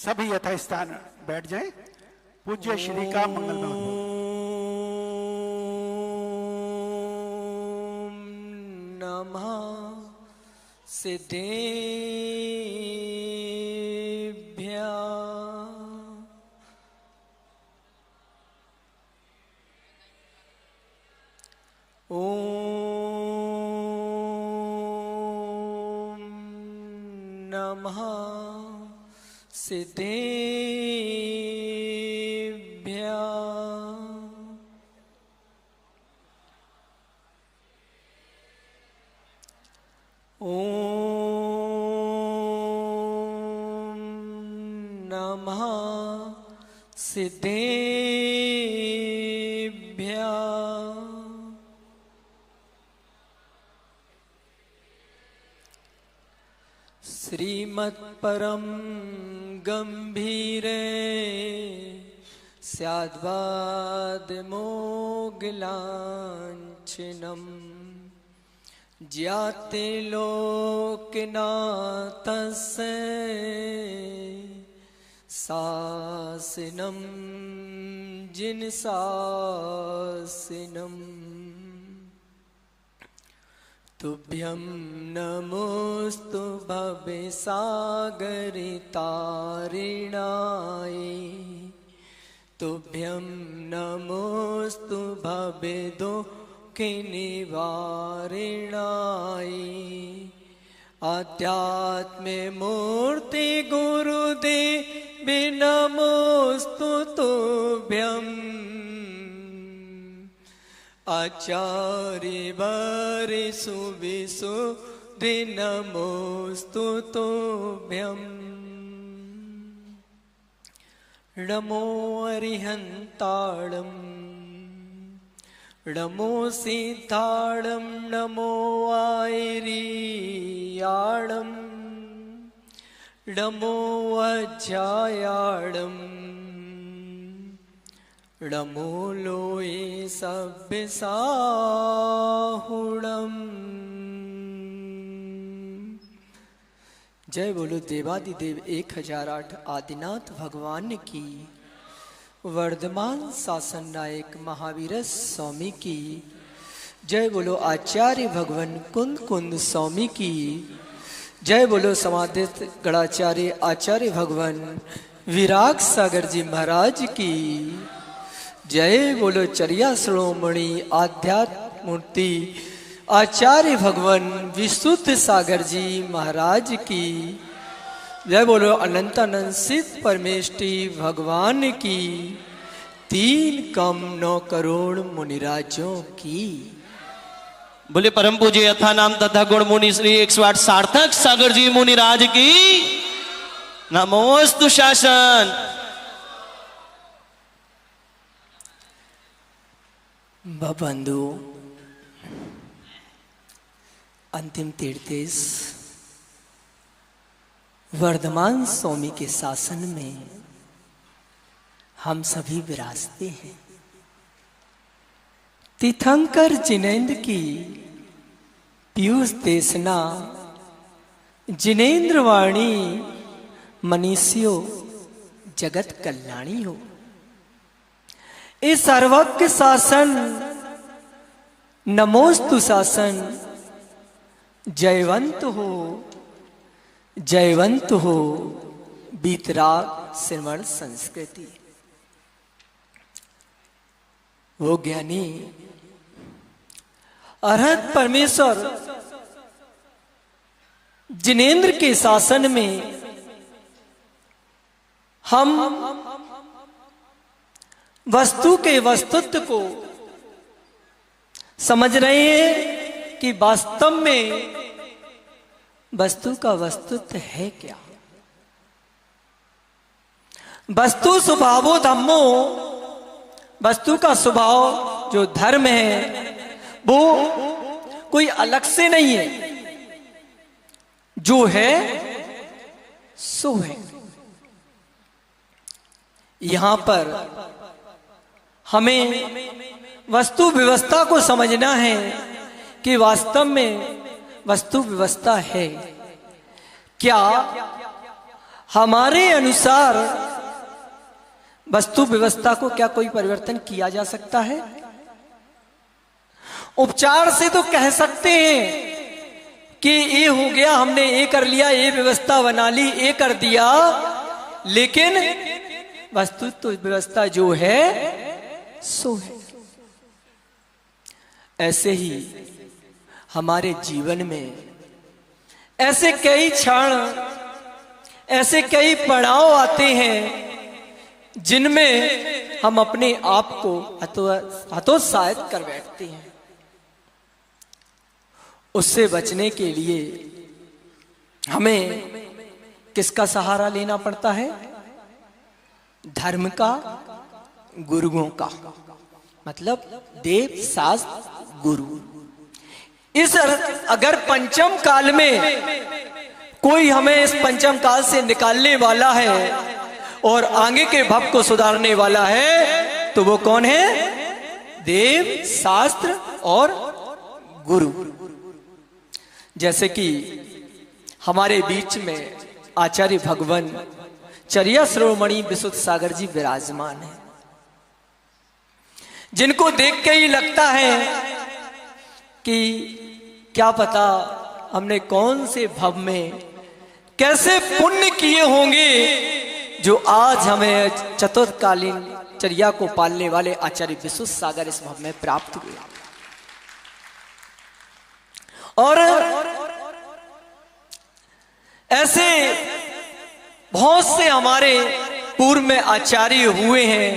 सभी यथास्थान बैठ जाएं। पूज्य श्री का मंगलमय हो। नमः सिद्धेभ्यः ओम नमः सिद्धेभ्यः ओम नमः सिद्धेभ्यः श्रीमत्परम गंभीरे स्याद्वादमोगलांछनम् ज्याते लोकनाथस्य शासनम् जिन शासनम् तुभ्यं नमोस्तु भवसागरतारिणाय तुभ्यं नमोस्तु भवदुःखनिवारिणाय आध्यात्मे मूर्ति गुरुदेवे नमोस्तु तुभ्यं आचार्य वरिसु विशुद्धि नमोस्तु तुभ्यं नमो अरिहन्ताळं नमो सिद्धाळं नमो आयर्याळं नमो अज्जायाळं नमो लोये सभ्यसाहुणम्। जय बोलो देवादिदेव 1008 आदिनाथ भगवान की। वर्धमान शासन नायक महावीर स्वामी की जय। बोलो आचार्य भगवान कुंद कुंद स्वामी की जय। बोलो समाधित गणाचार्य आचार्य भगवान विराग सागर जी महाराज की जय। बोलो चरिया श्रोमणि आध्यात्म मूर्ति आचार्य भगवान विशुद्ध सागर जी महाराज की जय। बोलो अनंत अनंत सिद्ध परमेष्टि भगवान की 3 कम 9 करोड़ मुनिराजों की। बोले परम पूज्य यथा नाम तथा गुण मुनि श्री 108 सार्थक सागर जी मुनिराज की नमोस्तु शासन। बंधु अंतिम तीर्थेश वर्धमान स्वामी के शासन में हम सभी विराजते हैं। तीर्थंकर जिनेन्द्र की पीयूष देशना जिनेन्द्र वाणी मनीषियो जगत कल्याणी हो। इस सर्वज्ञ शासन नमोस्तु शासन जयवंत हो बीतराग श्रवण संस्कृति। वो ज्ञानी अरहत परमेश्वर जिनेन्द्र के शासन में हम वस्तु के वस्तुत्व को समझ रहे हैं कि वास्तव में वस्तु का वस्तुत्व है क्या। वस्तु स्वभावो धम्मो, वस्तु का स्वभाव जो धर्म है वो कोई अलग से नहीं है, जो है सो है। यहां पर हमें वस्तु व्यवस्था को समझना है कि वास्तव में वस्तु व्यवस्था है क्या। हमारे अनुसार वस्तु व्यवस्था को क्या कोई परिवर्तन किया जा सकता है? उपचार से तो कह सकते हैं कि ये हो गया, हमने ये कर लिया, ये व्यवस्था बना ली, ये कर दिया, लेकिन वस्तु तो व्यवस्था जो है सो है। ऐसे ही हमारे जीवन में ऐसे कई क्षण, ऐसे कई पड़ाव आते हैं जिनमें हम अपने आप को हतोत्साहित कर बैठते हैं। उससे बचने के लिए हमें किसका सहारा लेना पड़ता है? धर्म का, गुरुओं का, मतलब देव, शास्त्र, गुरु। इस अगर पंचम काल में कोई हमें इस पंचम काल से निकालने वाला है और आगे के भव को सुधारने वाला है, तो वो कौन है? देव, शास्त्र और गुरु। जैसे कि हमारे बीच में आचार्य भगवान चर्या श्रोमणि विशुद्ध सागर जी विराजमान है, जिनको देख के ही लगता है कि क्या पता हमने कौन से भव में कैसे पुण्य किए होंगे जो आज हमें चतुर्थकालीन चर्या को पालने वाले आचार्य विशुद्ध सागर इस भव में प्राप्त हुए। और ऐसे बहुत से हमारे पूर्व में आचार्य हुए हैं,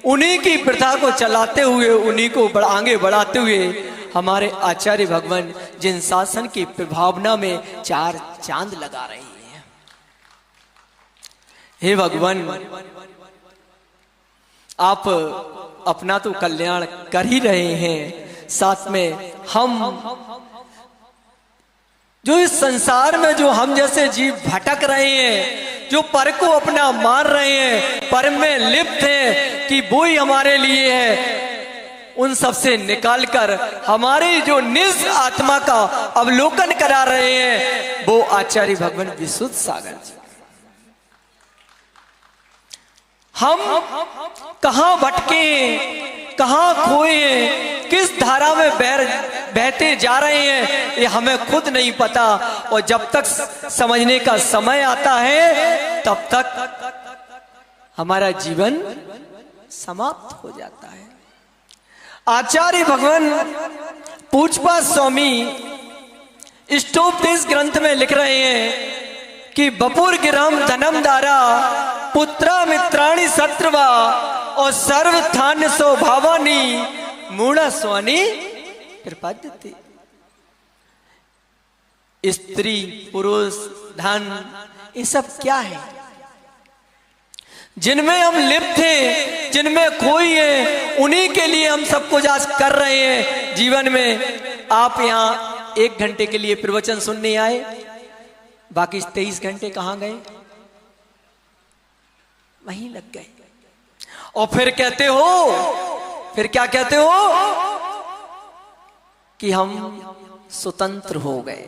उन्हीं की प्रथा को चलाते हुए, उन्हीं को आगे बढ़ाते हुए हमारे आचार्य भगवान जिन शासन की प्रभावना में चार चांद लगा रही है। हे भगवान, आप अपना तो कल्याण कर ही रहे हैं, साथ में हम जो इस संसार में जो हम जैसे जीव भटक रहे हैं, जो पर को अपना मार रहे हैं, पर में लिप्त हैं कि वो ही हमारे लिए है, उन सब से निकालकर हमारे जो निज आत्मा का अवलोकन करा रहे हैं, वो आचार्य भगवान विशुद्ध सागर जी। हम कहां भटके हैं, कहां खोए हैं, किस धारा में बहते जा रहे हैं, ये हमें खुद नहीं पता। और जब तक समझने का समय आता है, तब तक हमारा जीवन समाप्त हो जाता है। आचार्य भगवान पूजपा स्वामी इष्टोपदेश ग्रंथ में लिख रहे हैं कि बपुर गिरम धनम दारा पुत्रा मित्राणि शत्रुवा और सर्व थान स्वभावानी मूढ़ा स्वानी कृपाद्यते। स्त्री, पुरुष, धन, ये सब क्या है? जिनमें हम लिप्त हैं, जिनमें खोई है, उन्हीं के लिए हम सब कुछ आज कर रहे हैं जीवन में। आप यहाँ 1 घंटे के लिए प्रवचन सुनने आए, बाकी 23 घंटे कहां गए? वहीं लग गए। और फिर कहते हो, फिर क्या कहते हो कि हम स्वतंत्र हो गए।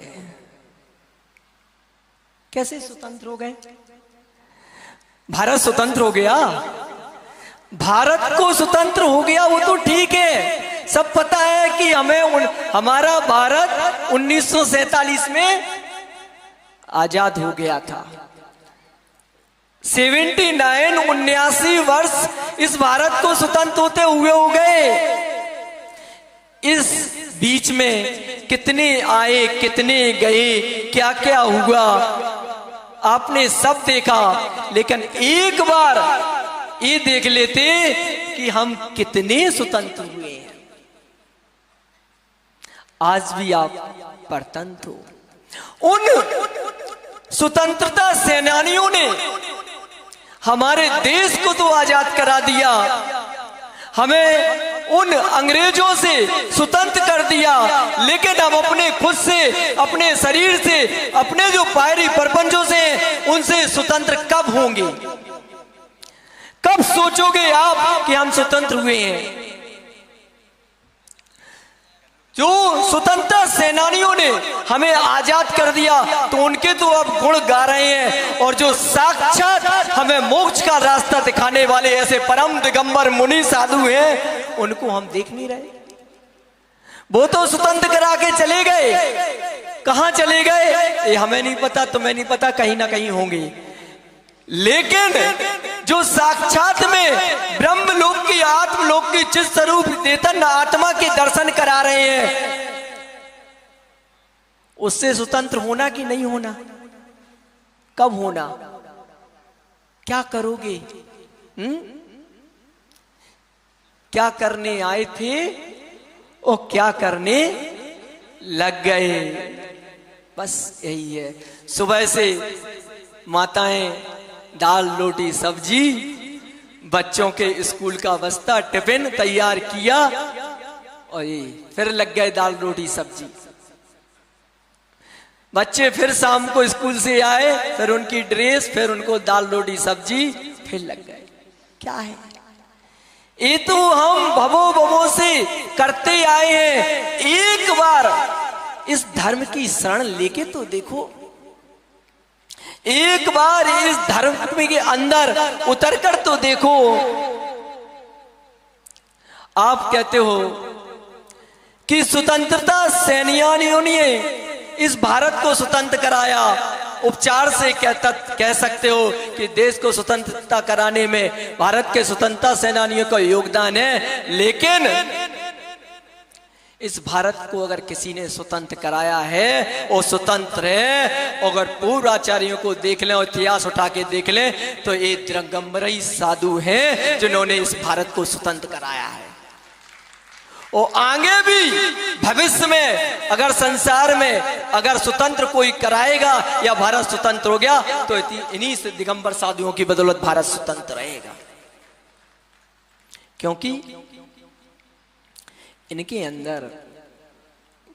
कैसे स्वतंत्र हो गए? भारत स्वतंत्र हो गया, भारत को स्वतंत्र हो गया वो तो ठीक है, सब पता है कि हमारा भारत 1947 में आजाद हो गया था। 79 वर्ष इस भारत को स्वतंत्र होते हुए हो गए। इस बीच में कितने आए, कितने गए, क्या क्या हुआ, आपने सब देखा। लेकिन एक बार ये देख लेते कि हम कितने स्वतंत्र हुए हैं। आज भी आप परतंत्र हो। उन स्वतंत्रता सेनानियों ने हमारे देश को तो आजाद करा दिया, हमें उन अंग्रेजों से स्वतंत्र कर दिया, लेकिन हम अपने खुद से, अपने शरीर से, अपने जो बाहरी प्रपंचों से, उनसे स्वतंत्र कब होंगे? कब सोचोगे आप कि हम स्वतंत्र हुए हैं? जो स्वतंत्रता सेनानियों जिन्होंने हमें आजाद कर दिया तो उनके तो अब गुण गा रहे हैं, और जो साक्षात हमें मोक्ष का रास्ता दिखाने वाले ऐसे परम दिगंबर मुनि साधु हैं उनको हम देख नहीं रहे। वो तो स्वतंत्र करा के चले गए, कहां चले गए ये हमें नहीं पता, तुम्हें नहीं पता, कहीं ना कहीं होंगे। लेकिन जो साक्षात में ब्रह्मलोक की आत्मलोक की चित स्वरूप चेतन आत्मा के दर्शन करा रहे हैं, उससे स्वतंत्र होना कि नहीं होना? कब होना? क्या करोगे? क्या करने आए थे और क्या करने लग गए, बस यही है। सुबह से माताएं दाल रोटी सब्जी, बच्चों के स्कूल का बस्ता टिफिन तैयार किया और ये फिर लग गए दाल रोटी सब्जी। बच्चे फिर शाम को स्कूल से आए, फिर उनकी ड्रेस, फिर उनको दाल रोटी सब्जी, फिर लग गए। क्या है ये? तो हम भवो भवो से करते आए हैं। एक बार इस धर्म की शरण लेके तो देखो, एक बार इस धर्म के अंदर उतरकर तो देखो। आप कहते हो कि स्वतंत्रता सेनानियों ने इस भारत को स्वतंत्र कराया, उपचार से कह सकते हो कि देश को स्वतंत्रता कराने में भारत के स्वतंत्रता सेनानियों का योगदान है। लेकिन इस भारत को अगर किसी ने स्वतंत्र कराया है और स्वतंत्र है, अगर पूर्वाचार्यों को देख लें और इतिहास उठा के देख लें तो ये दिगंबरी साधु हैं जिन्होंने इस भारत को स्वतंत्र कराया है। और आगे भी भविष्य में अगर संसार में अगर स्वतंत्र कोई कराएगा या भारत स्वतंत्र हो गया तो इन्हीं से दिगंबर साधुओं की बदौलत भारत स्वतंत्र रहेगा, क्योंकि इनके अंदर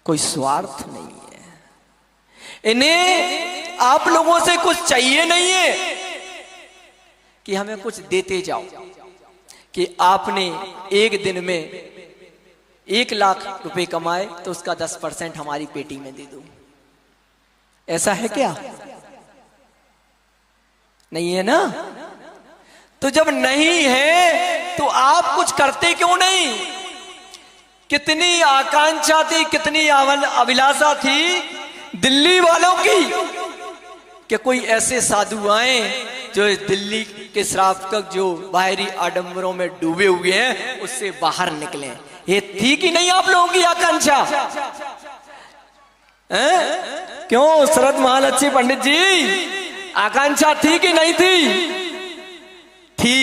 कोई स्वार्थ नहीं है। इन्हें आप लोगों से कुछ चाहिए नहीं है कि हमें कुछ देते जाओ, कि आपने एक दिन में 1 लाख रुपए कमाए तो उसका 10% हमारी पेटी में दे दो। ऐसा है क्या? नहीं है ना? तो जब नहीं है तो आप कुछ करते क्यों नहीं? कितनी आकांक्षा थी, कितनी अभिलाषा थी दिल्ली वालों की कि कोई ऐसे साधु आए जो इस दिल्ली के श्राप का जो बाहरी आडंबरों में डूबे हुए हैं उससे बाहर निकले। ये थी कि नहीं आप लोगों की आकांक्षा? क्यों शरद महालक्ष्मी पंडित जी, आकांक्षा थी कि नहीं थी? थी,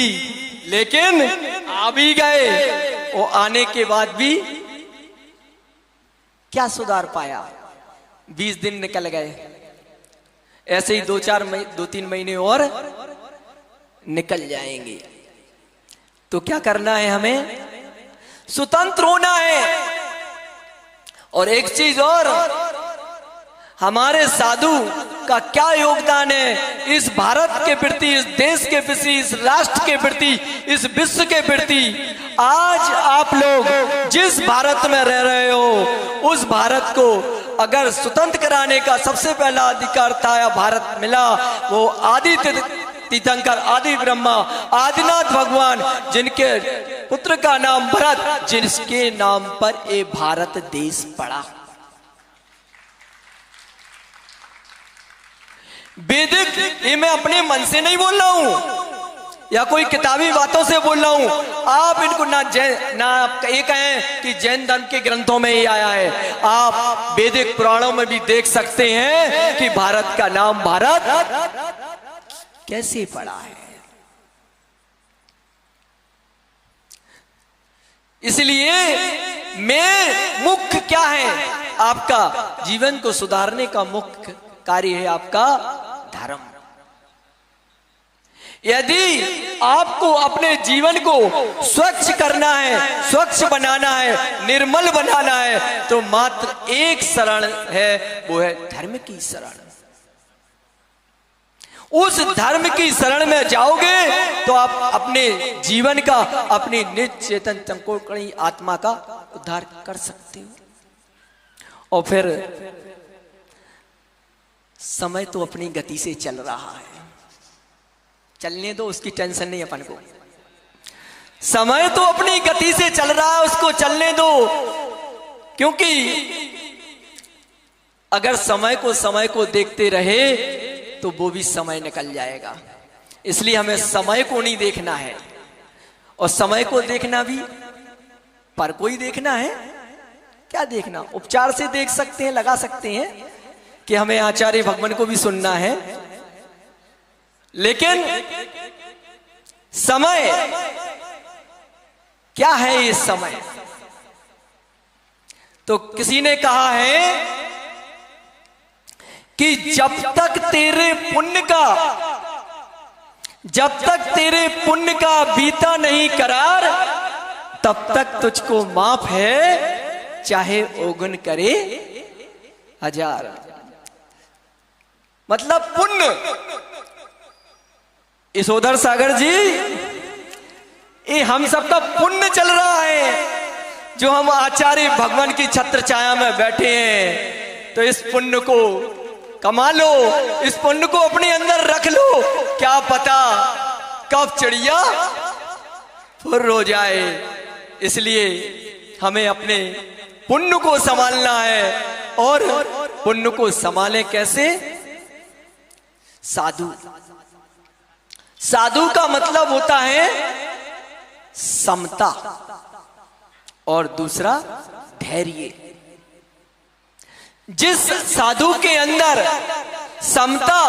लेकिन आ भी गए। वो आने के बाद भी क्या सुधार पाया? 20 दिन निकल गए, ऐसे ही 2-3 महीने और निकल जाएंगे। तो क्या करना है? हमें स्वतंत्र होना है। और एक चीज और, हमारे साधु का क्या योगदान है इस भारत के प्रति, इस देश के प्रति, इस राष्ट्र के प्रति, इस विश्व के प्रति। आज आप लोग जिस भारत में रह रहे हो उस भारत को अगर स्वतंत्र कराने का सबसे पहला अधिकार था, भारत मिला, वो आदि तीर्थंकर, आदि ब्रह्मा, आदिनाथ भगवान, जिनके पुत्र का नाम भरत, जिसके नाम पर ये भारत देश पड़ा। वैदिक, ये मैं अपने मन से नहीं बोल रहा हूं या कोई किताबी बातों से बोल रहा हूं। आप इनको ना ये कहें कि जैन धर्म के ग्रंथों में ही आया है, आप वैदिक पुराणों में भी देख सकते हैं कि भारत का नाम भारत कैसे पड़ा है। इसलिए मैं मुख्य क्या है, आपका जीवन को सुधारने का मुख्य कार्य है आपका धर्म। यदि आपको अपने जीवन को स्वच्छ करना है, स्वच्छ बनाना है, निर्मल बनाना है, तो मात्र एक शरण है, वो है धर्म की शरण। उस धर्म की शरण में जाओगे तो आप अपने जीवन का, अपनी निज चेतन चंकोकणी आत्मा का उद्धार कर सकते हो। और फिर समय तो अपनी गति से चल रहा है, चलने दो, उसकी टेंशन नहीं अपन को। समय तो अपनी गति से चल रहा है, उसको चलने दो, क्योंकि अगर समय को देखते रहे तो वो भी समय निकल जाएगा। इसलिए हमें समय को नहीं देखना है, और समय को देखना भी पर कोई देखना है। क्या देखना? उपचार से देख सकते हैं, लगा सकते हैं कि हमें आचार्य भगवान को भी सुनना है, लेकिन समय क्या है? ये समय तो किसी ने कहा है कि जब तक तेरे पुण्य का बीता नहीं करार, तब तक तुझको माफ है, चाहे ओगुन करे हजार। मतलब पुण्य, यशोधर सागर जी, ये हम सबका पुण्य चल रहा है, जो हम आचार्य भगवान की छत्र छाया में बैठे हैं। तो इस पुण्य को कमा लो, इस पुण्य को अपने अंदर रख लो, क्या पता कब चिड़िया फुर्र हो जाए। इसलिए हमें अपने पुण्य को संभालना है, और पुण्य को संभालें कैसे? साधु का मतलब होता है समता, और दूसरा धैर्य। जिस साधु के अंदर समता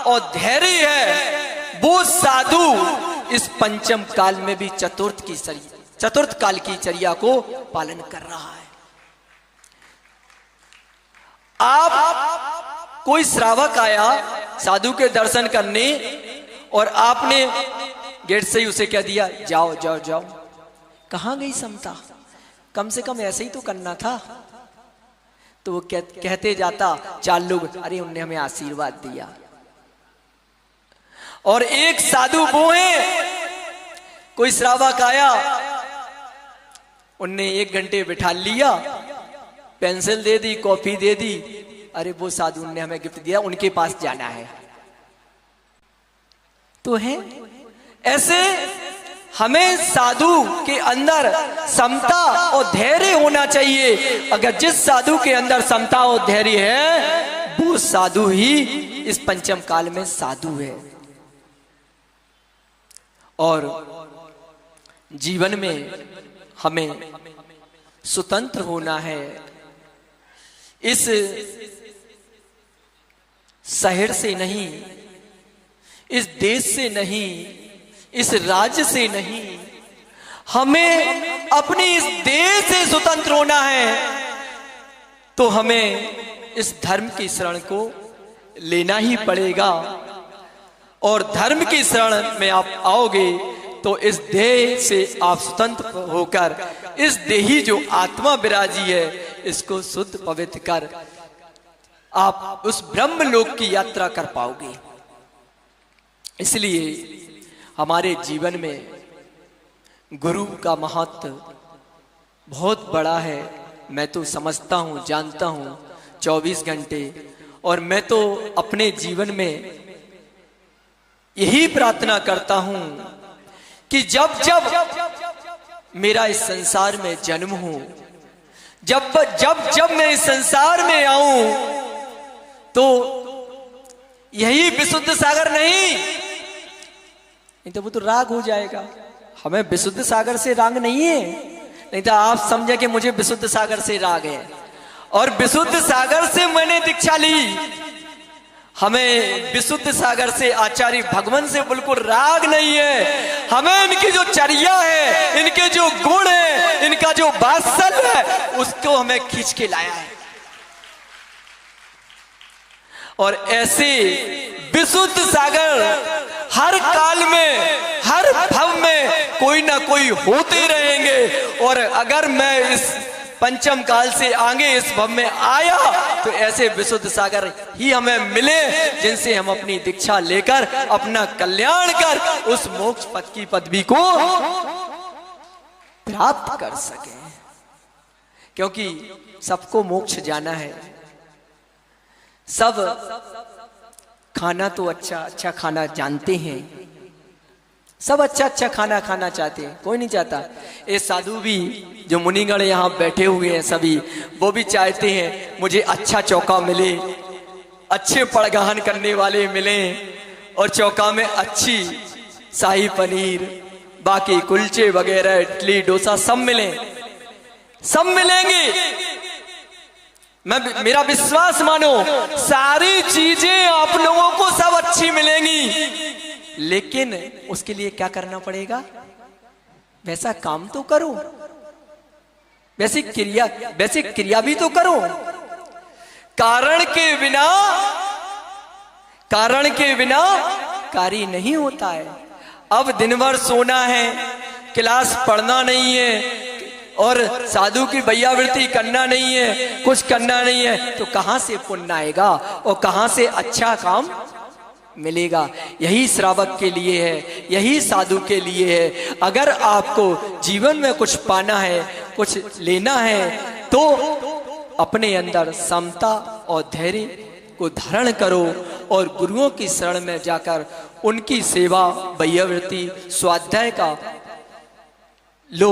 और धैर्य है, वो साधु इस पंचम काल में भी चतुर्थ काल की चर्या को पालन कर रहा है। आप कोई श्रावक आया साधु के दर्शन करने, और आपने गेट से ही उसे कह दिया जाओ जाओ जाओ, कहां गई समता? कम से कम ऐसे ही तो करना था। तो वो कहते जाता, चार लोग, अरे उनने हमें आशीर्वाद दिया। और एक साधु वो है, कोई श्रावक आया, उनने 1 घंटे बिठा लिया, पेंसिल दे दी, कॉपी दे दी, अरे वो साधु ने हमें गिफ्ट दिया, उनके पास जाना है। तो है ऐसे हमें साधु के अंदर समता और धैर्य होना चाहिए। अगर जिस साधु के अंदर समता और धैर्य है, वो साधु ही इस पंचम काल में साधु है। और जीवन में हमें स्वतंत्र होना है, इस शहर से नहीं, इस देश से नहीं, इस राज्य से नहीं, हमें अपने इस देश से स्वतंत्र होना है। तो हमें इस धर्म की शरण को लेना ही पड़ेगा, और धर्म की शरण में आप आओगे तो इस देह से आप स्वतंत्र होकर इस देही जो आत्मा विराजी है, इसको शुद्ध पवित्र कर आप उस ब्रह्म लोक की यात्रा कर पाओगे। इसलिए हमारे जीवन में गुरु का महत्व बहुत बड़ा है। मैं तो समझता हूँ, जानता हूँ 24 घंटे, और मैं तो अपने जीवन में यही प्रार्थना करता हूँ कि जब जब मेरा इस संसार में जन्म हो, जब जब मैं इस संसार में आऊं, तो यही विशुद्ध सागर नहीं तो वो तो राग हो जाएगा। हमें विशुद्ध सागर से राग नहीं है, नहीं तो आप समझे कि मुझे विशुद्ध सागर से राग है, और विशुद्ध सागर से मैंने दीक्षा ली। हमें विशुद्ध सागर से, आचार्य भगवान से बिल्कुल राग नहीं है। हमें इनकी जो चर्या है, इनके जो गुण है, इनका जो वात्सल्य है, उसको हमें खींच के लाया है। और ऐसे विशुद्ध सागर हर काल में, हर भव में कोई ना कोई होते रहेंगे। और अगर मैं इस पंचम काल से आगे इस भव में आया, तो ऐसे विशुद्ध सागर ही हमें मिले, जिनसे हम अपनी दीक्षा लेकर अपना कल्याण कर उस मोक्ष पद की पदवी को प्राप्त कर सके। क्योंकि सबको मोक्ष जाना है। सब खाना तो अच्छा अच्छा खाना जानते हैं, सब अच्छा अच्छा खाना खाना चाहते हैं, कोई नहीं चाहता। ये साधु भी जो मुनिगण यहाँ बैठे हुए हैं सभी, वो भी चाहते हैं मुझे अच्छा चौका मिले, अच्छे पड़गाहन करने वाले मिले, और चौका में अच्छी शाही पनीर, बाकी कुलचे वगैरह, इडली डोसा सब मिले, सब मिलेंगे। मेरा विश्वास मानो, सारी चीजें आप लोगों को सब अच्छी मिलेंगी, लेकिन उसके लिए क्या करना पड़ेगा? वैसा काम तो करो, वैसी क्रिया भी तो करो। कारण के बिना कार्य नहीं होता है। अब दिन भर सोना है, क्लास पढ़ना नहीं है, और साधु की भैयावृत्ति करना नहीं है, कुछ करना नहीं है, तो कहां से पुण्य आएगा और कहां से अच्छा काम मिलेगा? यही श्रावक के लिए है, यही साधु के लिए है। अगर आपको जीवन में कुछ पाना है, कुछ लेना है, तो अपने अंदर समता और धैर्य को धारण करो, और गुरुओं की शरण में जाकर उनकी सेवा, भैयावृत्ति, स्वाध्याय का लो,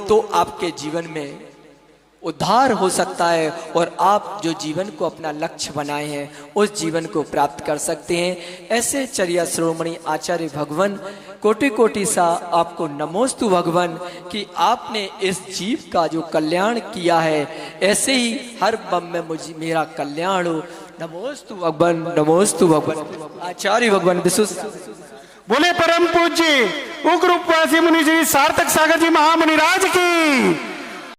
तो आपके जीवन में उद्धार हो सकता है, और आप जो जीवन को अपना लक्ष्य बनाए हैं उस जीवन को प्राप्त कर सकते हैं। ऐसे चर्या शिरोमणि आचार्य भगवान कोटि कोटि सा आपको नमोस्तु भगवान कि आपने इस जीव का जो कल्याण किया है, ऐसे ही हर बम में मुझे मेरा कल्याण हो। नमोस्तु भगवान, नमोस्तु भगवान। आचार्य भगवान विश्व बोले परम पूज्य उग्र उपवासी मुनि श्री सार्थक सागर जी महामुनि राज की।